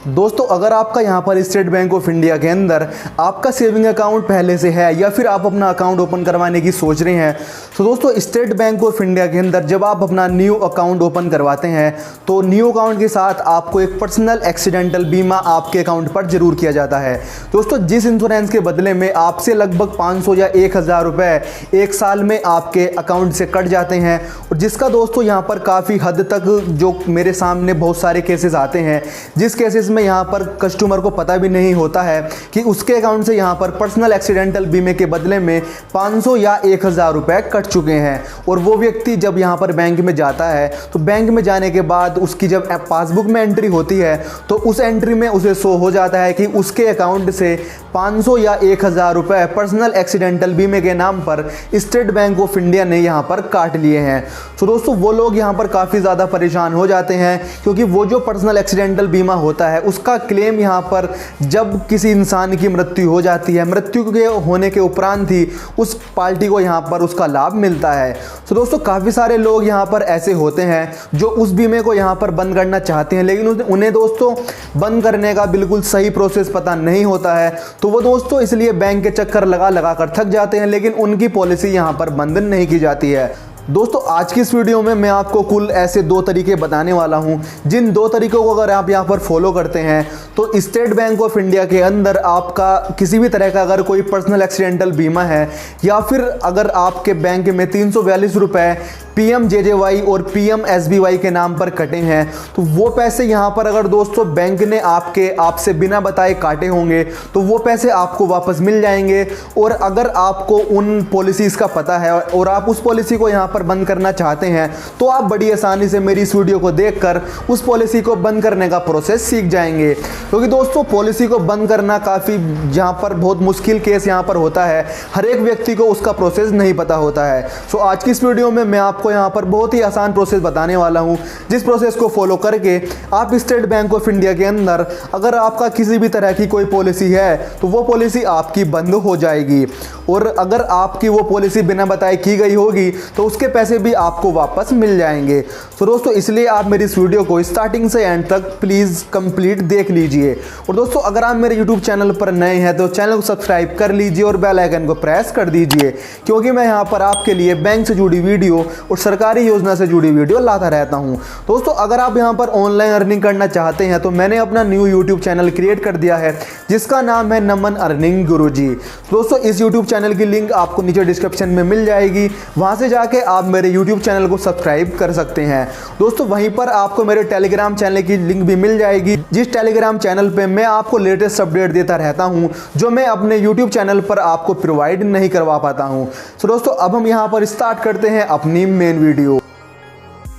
दोस्तों अगर आपका यहाँ पर स्टेट बैंक ऑफ इंडिया के अंदर आपका सेविंग अकाउंट पहले से है या फिर आप अपना अकाउंट ओपन करवाने की सोच रहे हैं, तो दोस्तों स्टेट बैंक ऑफ इंडिया के अंदर जब आप अपना न्यू अकाउंट ओपन करवाते हैं तो न्यू अकाउंट के साथ आपको एक पर्सनल एक्सीडेंटल बीमा आपके अकाउंट पर जरूर किया जाता है। दोस्तों जिस इंश्योरेंस के बदले में आपसे लगभग 500 या 1000 रुपये एक साल में आपके अकाउंट से कट जाते हैं, और जिसका दोस्तों यहाँ पर काफ़ी हद तक जो मेरे सामने बहुत सारे केसेस आते हैं, जिस केसेस में यहाँ पर कस्टमर को पता भी नहीं होता है कि उसके अकाउंट से यहाँ पर पर्सनल एक्सीडेंटल बीमे के बदले में 500 या 1000 रुपये कट चुके हैं। और वो व्यक्ति जब यहाँ पर बैंक में जाता है तो बैंक में जाने के बाद उसकी जब पासबुक में एंट्री होती है तो उस एंट्री में उसे शो हो जाता है कि उसके अकाउंट से 500 या 1000 रुपये पर्सनल एक्सीडेंटल बीमे के नाम पर स्टेट बैंक ऑफ इंडिया ने यहाँ पर काट लिए हैं। तो दोस्तों वो लोग यहाँ पर काफ़ी ज़्यादा परेशान हो जाते हैं, क्योंकि वो जो पर्सनल एक्सीडेंटल बीमा होता है उसका क्लेम यहाँ पर जब किसी इंसान की मृत्यु हो जाती है, मृत्यु के होने के उपरांत ही उस पार्टी को यहाँ पर उसका लाभ मिलता है। तो दोस्तों काफ़ी सारे लोग यहाँ पर ऐसे होते हैं जो उस बीमे को यहाँ पर बंद करना चाहते हैं, लेकिन उन्हें दोस्तों बंद करने का बिल्कुल सही प्रोसेस पता नहीं होता है, तो वो दोस्तों इसलिए बैंक के चक्कर लगा कर थक जाते हैं, लेकिन उनकी पॉलिसी यहाँ पर बंद नहीं की जाती है। दोस्तों आज की इस वीडियो में मैं आपको कुल ऐसे 2 तरीके बताने वाला हूं, जिन 2 तरीकों को अगर आप यहां पर फॉलो करते हैं तो स्टेट बैंक ऑफ इंडिया के अंदर आपका किसी भी तरह का अगर कोई पर्सनल एक्सीडेंटल बीमा है, या फिर अगर आपके बैंक में 342 रुपये PMJJY और PMSBY के नाम पर कटे हैं, तो वो पैसे यहाँ पर अगर दोस्तों बैंक ने आपसे बिना बताए काटे होंगे तो वो पैसे आपको वापस मिल जाएंगे। और अगर आपको उन पॉलिसीज़ का पता है और आप उस पॉलिसी को यहाँ पर बंद करना चाहते हैं तो आप बड़ी आसानी से मेरी इस वीडियो को देखकर उस पॉलिसी को बंद करने का प्रोसेस सीख जाएंगे, क्योंकि दोस्तों पॉलिसी को बंद करना काफ़ी यहाँ पर बहुत मुश्किल केस यहाँ पर होता है, हर एक व्यक्ति को उसका प्रोसेस नहीं पता होता है। सो आज की इस वीडियो में मैं आपको यहाँ पर बहुत ही आसान प्रोसेस बताने वाला हूँ, जिस प्रोसेस को फॉलो करके आप स्टेट बैंक ऑफ इंडिया के अंदर अगर आपका किसी भी तरह की कोई पॉलिसी है तो वो पॉलिसी आपकी बंद हो जाएगी, और अगर आपकी वो पॉलिसी बिना बताए की गई होगी तो उसके पैसे भी आपको वापस मिल जाएंगे। तो दोस्तों इसलिए आप मेरी इस वीडियो को स्टार्टिंग से एंड तक प्लीज़ कंप्लीट देख लीजिए। और दोस्तों अगर आप मेरे यूट्यूब चैनल पर नए हैं तो चैनल को सब्सक्राइब कर लीजिए और बेल आइकन को प्रेस कर दीजिए, क्योंकि मैं यहाँ पर आपके लिए बैंक से जुड़ी वीडियो और सरकारी योजना से जुड़ी वीडियो लाता रहता हूँ। दोस्तों अगर आप यहाँ पर ऑनलाइन अर्निंग करना चाहते हैं तो मैंने अपना न्यू यूट्यूब चैनल क्रिएट कर दिया है, जिसका नाम है नमन अर्निंग गुरुजी। दोस्तों इस यूट्यूब चैनल की लिंक आपको नीचे डिस्क्रिप्शन में मिल जाएगी, वहाँ से जाके आप मेरे यूट्यूब चैनल को सब्सक्राइब कर सकते हैं। दोस्तों वहीं पर आपको मेरे टेलीग्राम चैनल की लिंक भी मिल जाएगी, जिस टेलीग्राम चैनल पे मैं आपको लेटेस्ट अपडेट देता रहता हूं, जो मैं अपने यूट्यूब चैनल पर आपको प्रोवाइड नहीं करवा पाता हूं। तो दोस्तों अब हम यहां पर स्टार्ट करते हैं अपनी मेन वीडियो।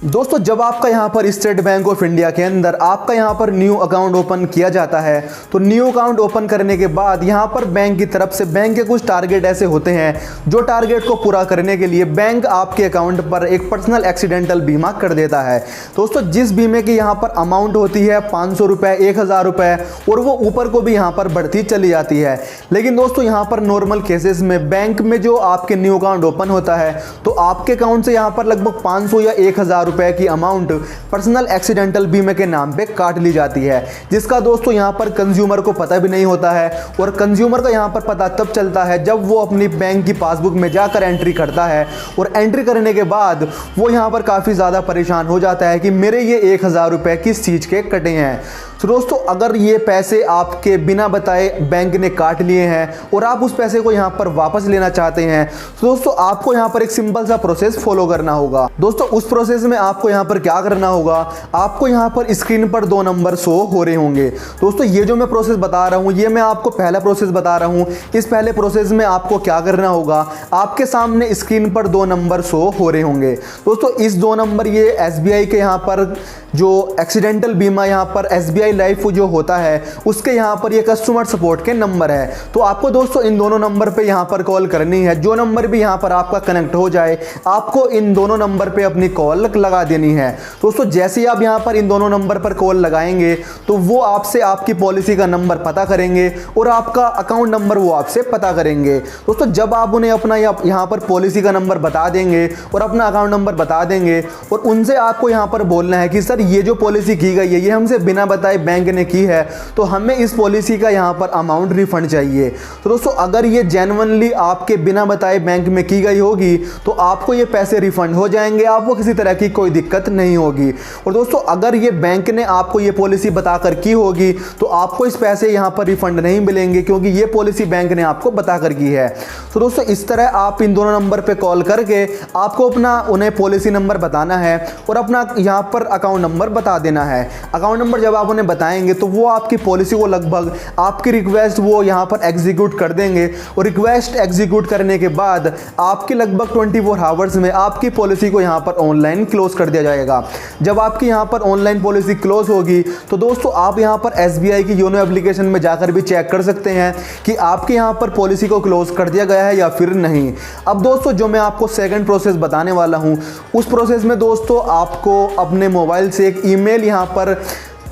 दोस्तों जब आपका यहाँ पर स्टेट बैंक ऑफ इंडिया के अंदर आपका यहाँ पर न्यू अकाउंट ओपन किया जाता है, तो न्यू अकाउंट ओपन करने के बाद यहाँ पर बैंक की तरफ से बैंक के कुछ टारगेट ऐसे होते हैं जो टारगेट को पूरा करने के लिए बैंक आपके अकाउंट पर एक पर्सनल एक्सीडेंटल बीमा कर देता है। दोस्तों जिस बीमे की यहाँ पर अमाउंट होती है 500 रुपये, 1000 रुपये, और वो ऊपर को भी यहाँ पर बढ़ती चली जाती है। लेकिन दोस्तों यहाँ पर नॉर्मल केसेस में बैंक में जो आपके न्यू अकाउंट ओपन होता है तो आपके अकाउंट से यहाँ पर लगभग 500 या 1000 रुपये की अमाउंट पर्सनल एक्सीडेंटल बीमे के नाम पे काट ली जाती है, जिसका दोस्तों यहाँ पर कंज्यूमर को पता भी नहीं होता है। और कंज्यूमर का यहाँ पर पता तब चलता है जब वो अपनी बैंक की पासबुक में जाकर एंट्री करता है, और एंट्री करने के बाद वो यहाँ पर काफ़ी ज़्यादा परेशान हो जाता है कि मेरे ये 1000 रुपये किस चीज़ के कटे हैं। तो दोस्तों अगर ये पैसे आपके बिना बताए बैंक ने काट लिए हैं और आप उस पैसे को यहाँ पर वापस लेना चाहते हैं, तो दोस्तों आपको यहाँ पर एक सिंपल सा प्रोसेस फॉलो करना होगा। दोस्तों उस प्रोसेस में आपको यहाँ पर क्या करना होगा, आपको यहाँ पर स्क्रीन पर 2 नंबर शो हो रहे होंगे। दोस्तों ये जो मैं प्रोसेस बता रहा हूँ ये मैं आपको पहला प्रोसेस बता रहा हूँ। इस पहले प्रोसेस में आपको क्या करना होगा, आपके सामने स्क्रीन पर 2 नंबर शो हो रहे होंगे। दोस्तों इस 2 नंबर ये SBI के यहाँ पर जो एक्सीडेंटल बीमा यहाँ पर SBI लाइफ जो होता है उसके यहाँ पर ये कस्टमर सपोर्ट के नंबर है। तो आपको दोस्तों इन दोनों नंबर पे यहाँ पर कॉल करनी है। जो नंबर भी यहाँ पर आपका कनेक्ट हो जाए आपको इन दोनों नंबर पे अपनी कॉल लगा देनी है। दोस्तों जैसे ही आप यहाँ पर इन दोनों नंबर पर कॉल लगाएंगे तो वो आपसे आपकी पॉलिसी का नंबर पता करेंगे और आपका अकाउंट नंबर वो आपसे पता करेंगे। दोस्तों जब आप उन्हें अपना यहाँ पर पॉलिसी का नंबर बता देंगे और अपना अकाउंट नंबर बता देंगे और उनसे आपको यहाँ पर बोलना है कि सर ये जो पॉलिसी की गई है ये हमसे बिना बताए बैंक ने की है, तो हमें इस पॉलिसी का यहाँ पर अमाउंट रिफंड चाहिए। तो दोस्तों अगर ये जेन्युइनली आपके बिना बताए बैंक में की गई होगी तो आपको ये पैसे रिफंड हो जाएंगे, आपको किसी तरह की कोई दिक्कत नहीं होगी। और दोस्तों अगर ये बैंक ने आपको ये पॉलिसी बताकर की होगी तो आपको इस पैसे यहाँ पर रिफंड नहीं मिलेंगे, क्योंकि ये पॉलिसी बैंक ने आपको बताकर की है। तो दोस्तों इस तरह आप इन दोनों नंबर पे कॉल करके आपको अपना उन्हें पॉलिसी नंबर बताना है और अपना यहाँ पर अकाउंट नंबर बता देना है। अकाउंट नंबर जब आप उन्हें बताएंगे तो वो आपकी पॉलिसी को लगभग आपकी रिक्वेस्ट वो यहाँ पर एग्जीक्यूट कर देंगे और रिक्वेस्ट एग्जीक्यूट करने के बाद आपकी लगभग 24 आवर्स में आपकी पॉलिसी को यहाँ पर ऑनलाइन क्लोज कर दिया जाएगा। जब आपकी यहाँ पर ऑनलाइन पॉलिसी क्लोज होगी तो दोस्तों आप यहाँ पर SBI की योनो एप्लीकेशन में जाकर भी चेक कर सकते हैं कि आपके यहाँ पर पॉलिसी को क्लोज कर दिया गया है या फिर नहीं। अब दोस्तों जो मैं आपको सेकंड प्रोसेस बताने वाला हूँ उस प्रोसेस में दोस्तों आपको अपने मोबाइल से एक ईमेल यहाँ पर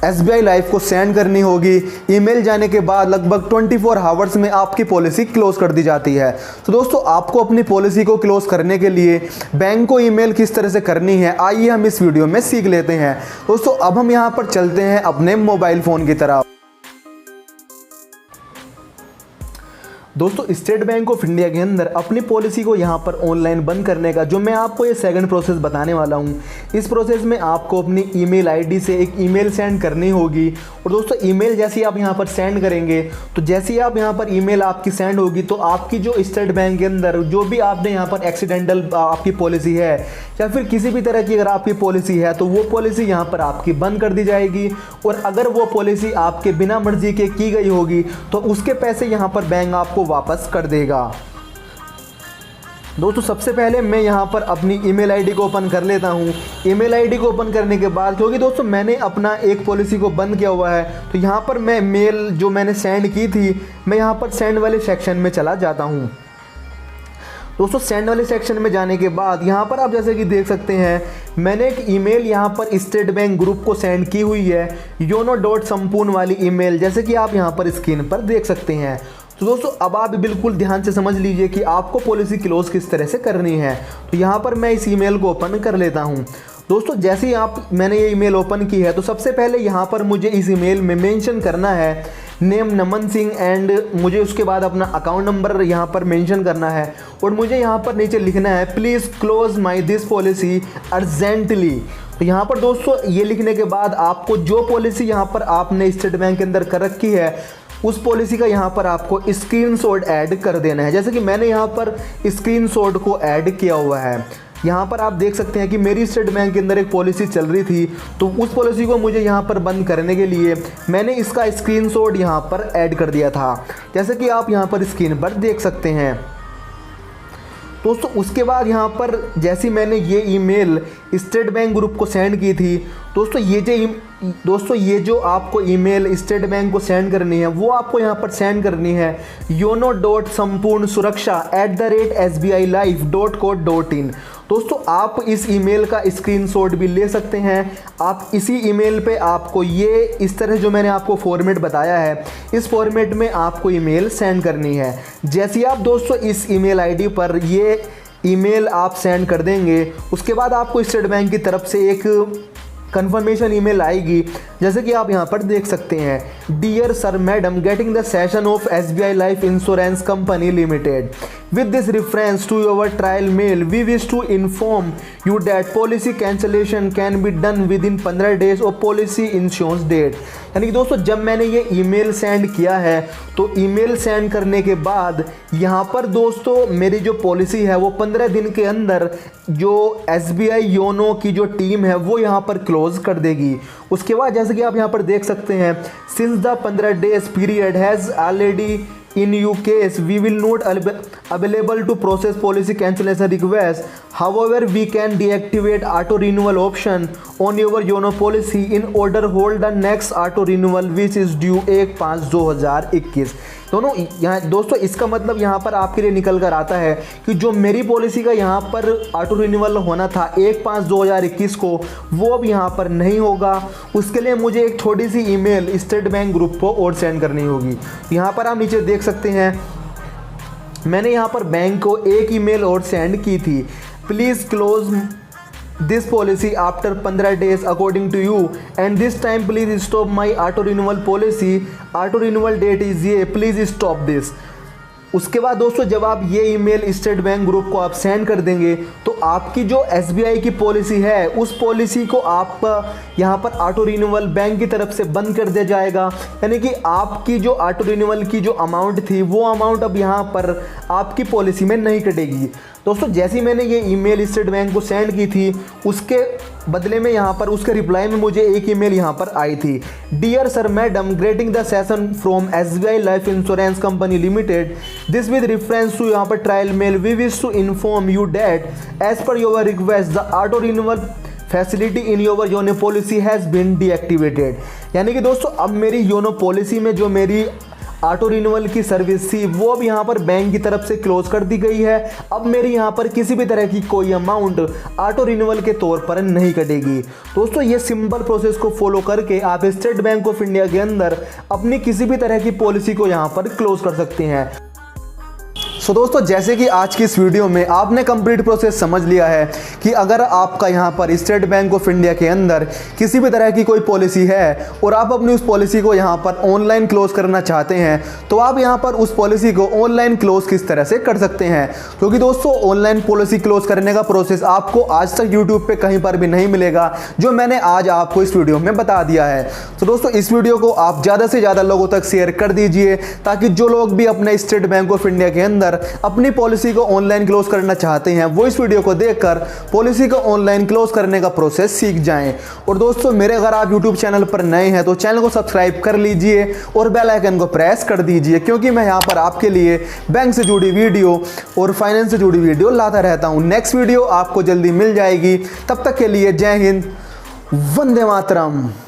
SBI लाइफ को सेंड करनी होगी। ईमेल जाने के बाद लगभग 24 आवर्स में आपकी पॉलिसी क्लोज कर दी जाती है। तो दोस्तों आपको अपनी पॉलिसी को क्लोज करने के लिए बैंक को ईमेल किस तरह से करनी है आइए हम इस वीडियो में सीख लेते हैं। दोस्तों अब हम यहाँ पर चलते हैं अपने मोबाइल फ़ोन की तरफ। दोस्तों स्टेट बैंक ऑफ इंडिया के अंदर अपनी पॉलिसी को यहाँ पर ऑनलाइन बंद करने का जो मैं आपको ये सेकंड प्रोसेस बताने वाला हूँ, इस प्रोसेस में आपको अपनी ईमेल आईडी से एक ईमेल सेंड करनी होगी। और दोस्तों ईमेल जैसे ही आप यहाँ पर सेंड करेंगे तो जैसे ही आप यहाँ पर ईमेल आपकी सेंड होगी तो आपकी जो स्टेट बैंक के अंदर जो भी आपने यहाँ पर एक्सीडेंटल आपकी पॉलिसी है या फिर किसी भी तरह की अगर आपकी पॉलिसी है तो वो पॉलिसी यहाँ पर आपकी बंद कर दी जाएगी। और अगर वो पॉलिसी आपके बिना मर्जी के की गई होगी तो उसके पैसे यहाँ पर बैंक आपको वापस कर देगा। दोस्तों सबसे पहले मैं यहाँ पर अपनी ईमेल आईडी को ओपन कर लेता हूँ। ईमेल आईडी को ओपन करने के बाद क्योंकि दोस्तों मैंने अपना एक पॉलिसी को बंद किया हुआ है तो यहाँ पर मैं मेल जो मैंने सेंड की थी मैं यहाँ पर सेंड वाले सेक्शन में चला जाता हूँ। दोस्तों सेंड वाले सेक्शन में जाने के बाद यहाँ पर आप जैसे कि देख सकते हैं मैंने एक ईमेल यहाँ पर स्टेट बैंक ग्रुप को सेंड की हुई है, yono.sampoon वाली ईमेल, जैसे कि आप यहाँ पर स्क्रीन पर देख सकते हैं। तो दोस्तों अब आप बिल्कुल ध्यान से समझ लीजिए कि आपको पॉलिसी क्लोज किस तरह से करनी है। तो यहाँ पर मैं इस ईमेल को ओपन कर लेता हूँ। दोस्तों जैसे ही मैंने ये ईमेल ओपन की है तो सबसे पहले यहाँ पर मुझे इस ईमेल में मेंशन करना है नेम नमन सिंह एंड मुझे उसके बाद अपना अकाउंट नंबर यहाँ पर मेंशन करना है और मुझे यहाँ पर नीचे लिखना है please close my this policy urgently. तो यहाँ पर दोस्तों ये लिखने के बाद आपको जो पॉलिसी यहाँ पर आपने स्टेट बैंक के अंदर कर रखी है उस पॉलिसी का यहाँ पर आपको स्क्रीनशॉट ऐड कर देना है। जैसे कि मैंने यहाँ पर स्क्रीनशॉट को ऐड किया हुआ है। यहाँ पर आप देख सकते हैं कि मेरी स्टेट बैंक के अंदर एक पॉलिसी चल रही थी तो उस पॉलिसी को मुझे यहाँ पर बंद करने के लिए मैंने इसका स्क्रीनशॉट यहाँ पर ऐड कर दिया था, जैसे कि आप यहाँ पर स्क्रीन पर देख सकते हैं। दोस्तों उसके बाद यहाँ पर जैसे मैंने ये ईमेल स्टेट बैंक ग्रुप को सेंड की थी दोस्तों ये जो आपको ईमेल स्टेट बैंक को सेंड करनी है वो आपको यहाँ पर सेंड करनी है yono.sampoornsurakshya@sbilife.co.in। दोस्तों आप इस ईमेल का स्क्रीनशॉट भी ले सकते हैं। आप इसी ईमेल पे आपको ये इस तरह जो मैंने आपको फॉर्मेट बताया है इस फॉर्मेट में आपको ईमेल सेंड करनी है। जैसे ही आप दोस्तों इस ईमेल आईडी पर ये ईमेल आप सेंड कर देंगे उसके बाद आपको स्टेट बैंक की तरफ से एक कंफर्मेशन ईमेल आएगी, जैसे कि आप यहाँ पर देख सकते हैं dear sir madam getting the session of SBI life insurance company limited with this reference to your trial mail we wish to inform you that policy cancellation can be done within 15 days of policy insurance date। यानी कि दोस्तों जब मैंने ये email send किया है तो email send करने के बाद यहाँ पर दोस्तों मेरी जो पॉलिसी है वो 15 दिन के अंदर जो SBI योनो की जो टीम है वो यहाँ पर क्लोज कर देगी। उसके बाद जैसे कि आप यहाँ पर देख सकते हैं since the 15 days period has already in your case we will not available to process policy cancellation request However, we can deactivate auto renewal option on your YONO policy in order hold the next auto renewal which is due 1/5/2021। दोनों यहाँ दोस्तों इसका मतलब यहाँ पर आपके लिए निकल कर आता है कि जो मेरी पॉलिसी का यहाँ पर ऑटो रिन्यूअल होना था 1/5/2021 को, वो अब यहाँ पर नहीं होगा। उसके लिए मुझे एक छोटी सी ईमेल स्टेट बैंक ग्रुप को और सेंड करनी होगी। यहाँ पर आप नीचे देख सकते हैं, मैंने यहाँ पर बैंक को एक ईमेल और सेंड की थी। Please close this policy after 15 days according to you and this time please stop my auto renewal policy. Auto renewal date is ये, प्लीज़ स्टॉप दिस। उसके बाद दोस्तों जब आप ये ईमेल स्टेट बैंक ग्रुप को आप सेंड कर देंगे तो आपकी जो SBI की पॉलिसी है उस पॉलिसी को आप यहाँ पर ऑटो रिन्यूअल बैंक की तरफ से बंद कर दिया जाएगा। यानी कि आपकी जो ऑटो रिन्यूअल की जो अमाउंट थी वो अमाउंट अब यहाँ पर आपकी पॉलिसी में नहीं कटेगी। दोस्तों जैसे ही मैंने ये ईमेल स्टेट बैंक को सेंड की थी उसके बदले में यहाँ पर उसके रिप्लाई में मुझे एक ईमेल यहाँ पर आई थी। Dear sir madam, greeting the session from SBI life insurance company limited, this with reference to यहाँ पर trial mail we wish to inform you that as per your request the auto renewal facility in your YONO policy has been deactivated. यानी कि दोस्तों अब मेरी YONO policy में जो मेरी ऑटो रिन्यूअल की सर्विस थी वो अब यहाँ पर बैंक की तरफ से क्लोज कर दी गई है। अब मेरी यहाँ पर किसी भी तरह की कोई अमाउंट ऑटो रिन्यूअल के तौर पर नहीं कटेगी। दोस्तों ये सिंपल प्रोसेस को फॉलो करके आप स्टेट बैंक ऑफ इंडिया के अंदर अपनी किसी भी तरह की पॉलिसी को यहाँ पर क्लोज कर सकते हैं। दोस्तों जैसे कि आज की इस वीडियो में आपने कंप्लीट प्रोसेस समझ लिया है कि अगर आपका यहाँ पर स्टेट बैंक ऑफ इंडिया के अंदर किसी भी तरह की कोई पॉलिसी है और आप अपनी उस पॉलिसी को यहाँ पर ऑनलाइन क्लोज करना चाहते हैं तो आप यहाँ पर उस पॉलिसी को ऑनलाइन क्लोज किस तरह से कर सकते हैं। क्योंकि दोस्तों ऑनलाइन पॉलिसी क्लोज करने का प्रोसेस आपको आज तक यूट्यूब पर कहीं पर भी नहीं मिलेगा, जो मैंने आज आपको इस वीडियो में बता दिया है। तो दोस्तों इस वीडियो को आप ज़्यादा से ज़्यादा लोगों तक शेयर कर दीजिए ताकि जो लोग भी अपने स्टेट बैंक ऑफ इंडिया के अंदर अपनी पॉलिसी को ऑनलाइन क्लोज करना चाहते हैं वो इस वीडियो को देखकर पॉलिसी को ऑनलाइन क्लोज करने का प्रोसेस सीख जाएं। और दोस्तों मेरे अगर आप यूट्यूब चैनल पर नए हैं तो चैनल को सब्सक्राइब कर लीजिए और बेल आइकन को प्रेस कर दीजिए, क्योंकि मैं यहाँ पर आपके लिए बैंक से जुड़ी वीडियो और फाइनेंस से जुड़ी वीडियो लाता रहता हूँ। नेक्स्ट वीडियो आपको जल्दी मिल जाएगी। तब तक के लिए जय हिंद, वंदे मातरम।